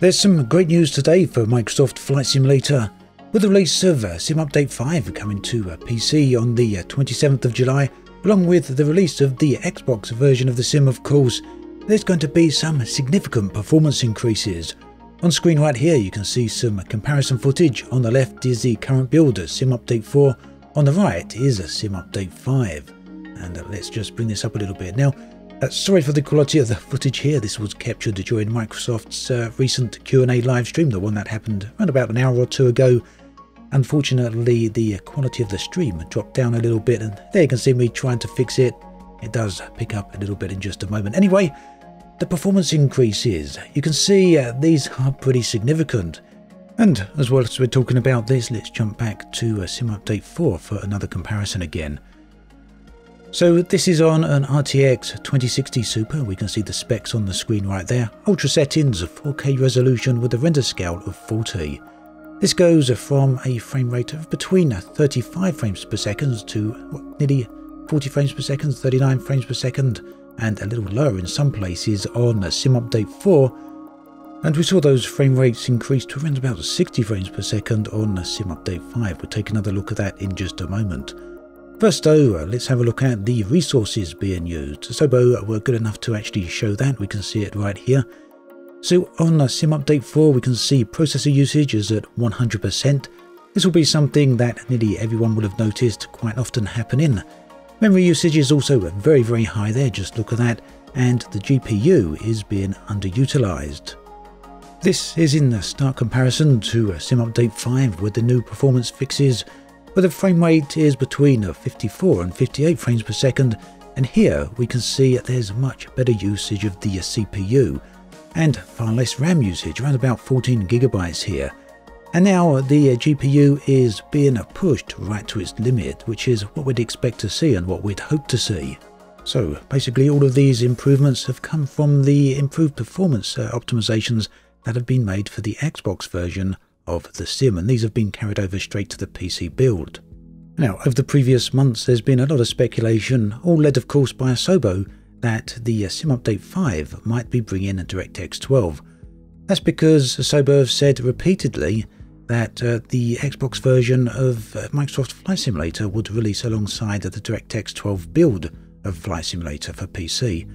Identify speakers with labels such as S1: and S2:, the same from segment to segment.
S1: There's some great news today for Microsoft Flight Simulator, with the release of Sim Update 5 coming to PC on the 27th of July, along with the release of the Xbox version of the sim. Of course, there's going to be some significant performance increases. On screen right here you can see some comparison footage. On the left is the current build, Sim Update 4, on the right is Sim Update 5. And let's just bring this up a little bit. Now, sorry for the quality of the footage here. This was captured during Microsoft's recent Q&A live stream, the one that happened around about an hour or two ago. Unfortunately, the quality of the stream dropped down a little bit, and there you can see me trying to fix it. It does pick up a little bit in just a moment. Anyway, the performance increases, you can see these are pretty significant. And as well as we're talking about this, let's jump back to Sim Update 4 for another comparison again. So this is on an RTX 2060 Super. We can see the specs on the screen right there. Ultra settings, 4K resolution with a render scale of 40. This goes from a frame rate of between 35 frames per second to nearly 40 frames per second, 39 frames per second, and a little lower in some places on Sim Update 4. And we saw those frame rates increase to around about 60 frames per second on Sim Update 5. We'll take another look at that in just a moment. First though, let's have a look at the resources being used. Asobo were good enough to actually show that. We can see it right here. So on Sim Update 4 we can see processor usage is at 100%. This will be something that nearly everyone will have noticed quite often happening. Memory usage is also very high there, just look at that, and the GPU is being underutilized. This is in stark comparison to Sim Update 5 with the new performance fixes, where the frame rate is between 54 and 58 frames per second, and here we can see there's much better usage of the CPU and far less RAM usage, around about 14 gigabytes here. And now the GPU is being pushed right to its limit, which is what we'd expect to see and what we'd hope to see. So basically all of these improvements have come from the improved performance optimizations that have been made for the Xbox version of the sim, and these have been carried over straight to the PC build. Now, over the previous months there's been a lot of speculation, all led of course by Asobo, that the Sim Update 5 might be bringing DirectX 12. That's because Asobo have said repeatedly that the Xbox version of Microsoft Flight Simulator would release alongside the DirectX 12 build of Flight Simulator for PC.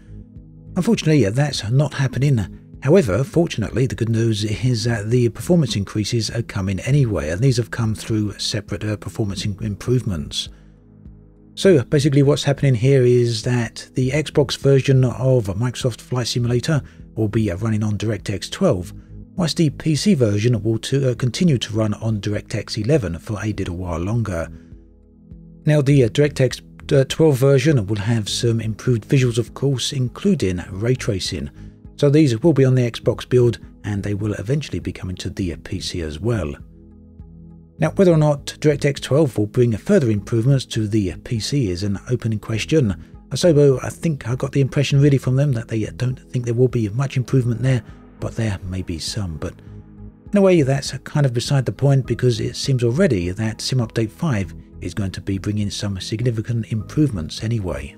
S1: Unfortunately, that's not happening. However, fortunately, the good news is that the performance increases are coming anyway, and these have come through separate performance improvements. So basically what's happening here is that the Xbox version of Microsoft Flight Simulator will be running on DirectX 12, whilst the PC version will continue to run on DirectX 11 for a little while longer. Now the DirectX 12 version will have some improved visuals of course, including ray tracing. So these will be on the Xbox build, and they will eventually be coming to the PC as well. Now, whether or not DirectX 12 will bring further improvements to the PC is an open question. Asobo, I think I got the impression really from them that they don't think there will be much improvement there, but there may be some. But in a way, that's kind of beside the point, because it seems already that Sim Update 5 is going to be bringing some significant improvements anyway.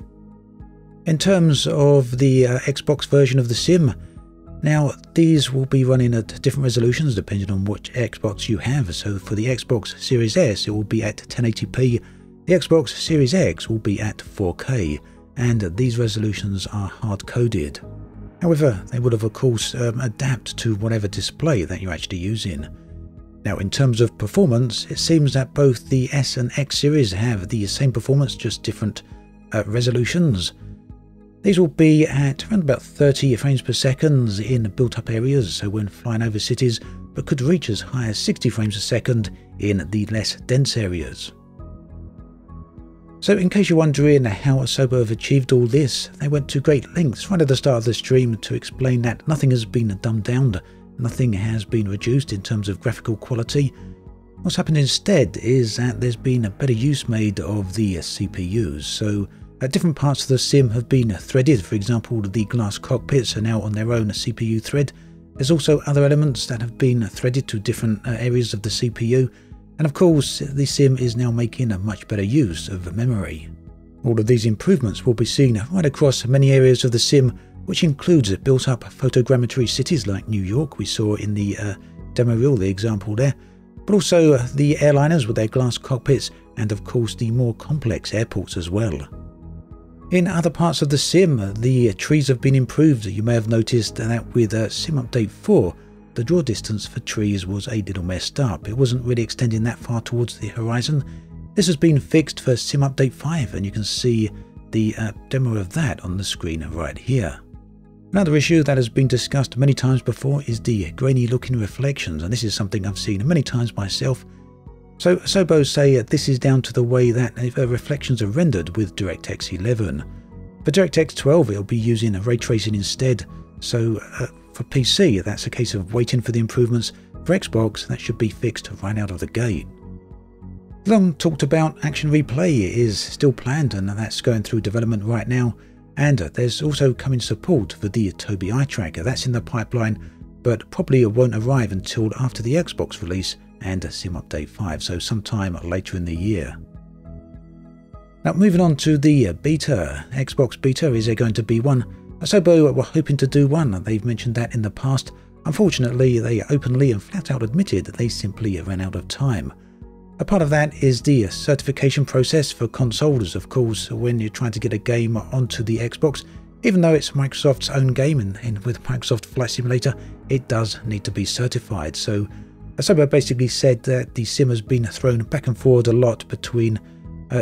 S1: In terms of the Xbox version of the sim, now these will be running at different resolutions depending on which Xbox you have. So for the Xbox Series S it will be at 1080p, the Xbox Series X will be at 4K, and these resolutions are hard-coded. However, they would of course adapt to whatever display that you're actually using. Now in terms of performance, it seems that both the S and X series have the same performance, just different resolutions. These will be at around about 30 frames per second in built-up areas, so when flying over cities, but could reach as high as 60 frames a second in the less dense areas. So in case you're wondering how Asobo have achieved all this, they went to great lengths right at the start of the stream to explain that nothing has been dumbed down, nothing has been reduced in terms of graphical quality. What's happened instead is that there's been a better use made of the CPUs, so different parts of the sim have been threaded. For example, the glass cockpits are now on their own CPU thread. There's also other elements that have been threaded to different areas of the CPU, and of course the sim is now making a much better use of memory. All of these improvements will be seen right across many areas of the sim, which includes built-up photogrammetry cities like New York we saw in the demo reel, the example there, but also the airliners with their glass cockpits and of course the more complex airports as well. In other parts of the sim, the trees have been improved. You may have noticed that with Sim Update 4, the draw distance for trees was a little messed up. It wasn't really extending that far towards the horizon. This has been fixed for Sim Update 5, and you can see the demo of that on the screen right here. Another issue that has been discussed many times before is the grainy looking reflections, and this is something I've seen many times myself. So Asobo say this is down to the way that reflections are rendered with DirectX 11. For DirectX 12 it'll be using ray tracing instead, so for PC that's a case of waiting for the improvements. For Xbox that should be fixed right out of the gate. The long talked about action replay is still planned, and that's going through development right now, and there's also coming support for the Tobii eye tracker. That's in the pipeline, but probably it won't arrive until after the Xbox release and Sim Update 5, so sometime later in the year. Now moving on to the beta, Xbox beta, is there going to be one? Asobo were hoping to do one, they've mentioned that in the past. Unfortunately, they openly and flat out admitted that they simply ran out of time. A part of that is the certification process for consoles, of course, when you're trying to get a game onto the Xbox. Even though it's Microsoft's own game and with Microsoft Flight Simulator, it does need to be certified. So Asobo basically said that the sim has been thrown back and forward a lot between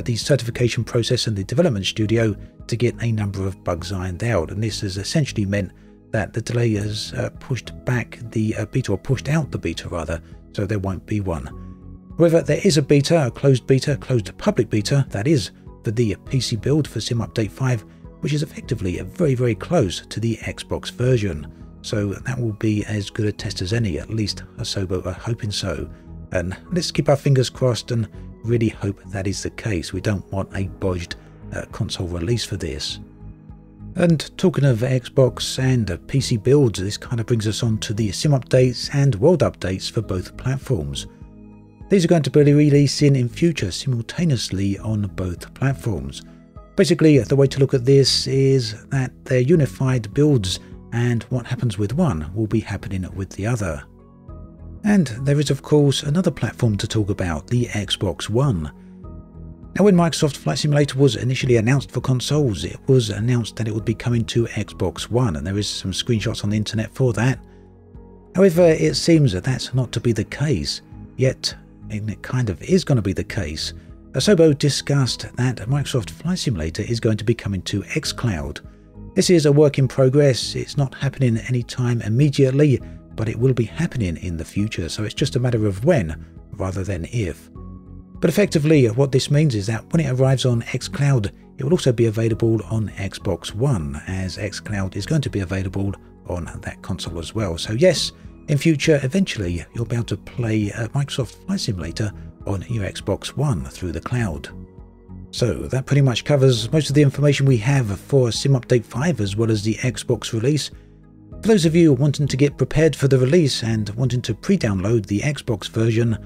S1: the certification process and the development studio to get a number of bugs ironed out, and this has essentially meant that the delay has pushed back the beta, or pushed out the beta rather, so there won't be one. However, there is a beta, a closed public beta, that is for the PC build for Sim Update 5, which is effectively very close to the Xbox version. So that will be as good a test as any, at least Asobo are hoping so. And let's keep our fingers crossed and really hope that is the case. We don't want a bodged console release for this. And talking of Xbox and PC builds, this kind of brings us on to the sim updates and world updates for both platforms. These are going to be releasing in future simultaneously on both platforms. Basically, the way to look at this is that they're unified builds, and what happens with one will be happening with the other. And there is of course another platform to talk about, the Xbox One. Now when Microsoft Flight Simulator was initially announced for consoles, it was announced that it would be coming to Xbox One, and there is some screenshots on the internet for that. However, it seems that that's not to be the case, yet it kind of is going to be the case. Asobo discussed that Microsoft Flight Simulator is going to be coming to xCloud. This is a work in progress, it's not happening anytime immediately, but it will be happening in the future, so it's just a matter of when rather than if. But effectively what this means is that when it arrives on xCloud, it will also be available on Xbox One, as xCloud is going to be available on that console as well. So yes, in future, eventually you'll be able to play Microsoft Flight Simulator on your Xbox One through the cloud. So that pretty much covers most of the information we have for Sim Update 5 as well as the Xbox release. For those of you wanting to get prepared for the release and wanting to pre-download the Xbox version,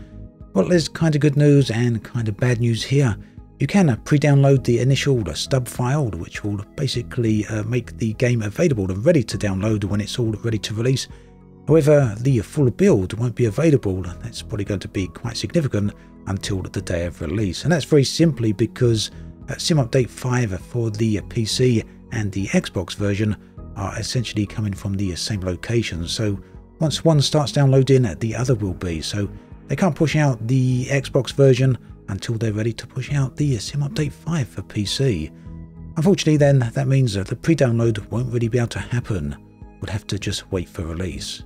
S1: well, there's kind of good news and kind of bad news here. You can pre-download the initial stub file, which will basically make the game available and ready to download when it's all ready to release. However, the full build won't be available. That's probably going to be quite significant until the day of release, and that's very simply because Sim Update 5 for the PC and the Xbox version are essentially coming from the same location, so once one starts downloading, the other will be, so they can't push out the Xbox version until they're ready to push out the Sim Update 5 for PC. Unfortunately then, that means that the pre-download won't really be able to happen. We'll have to just wait for release.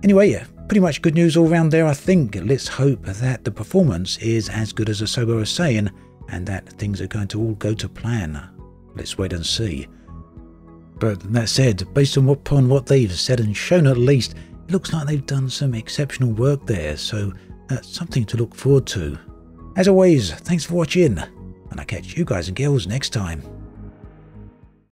S1: Anyway, pretty much good news all around there, I think. Let's hope that the performance is as good as Asobo is saying, and that things are going to all go to plan. Let's wait and see. But that said, based on what they've said and shown at least, it looks like they've done some exceptional work there, so that's something to look forward to. As always, thanks for watching, and I'll catch you guys and girls next time.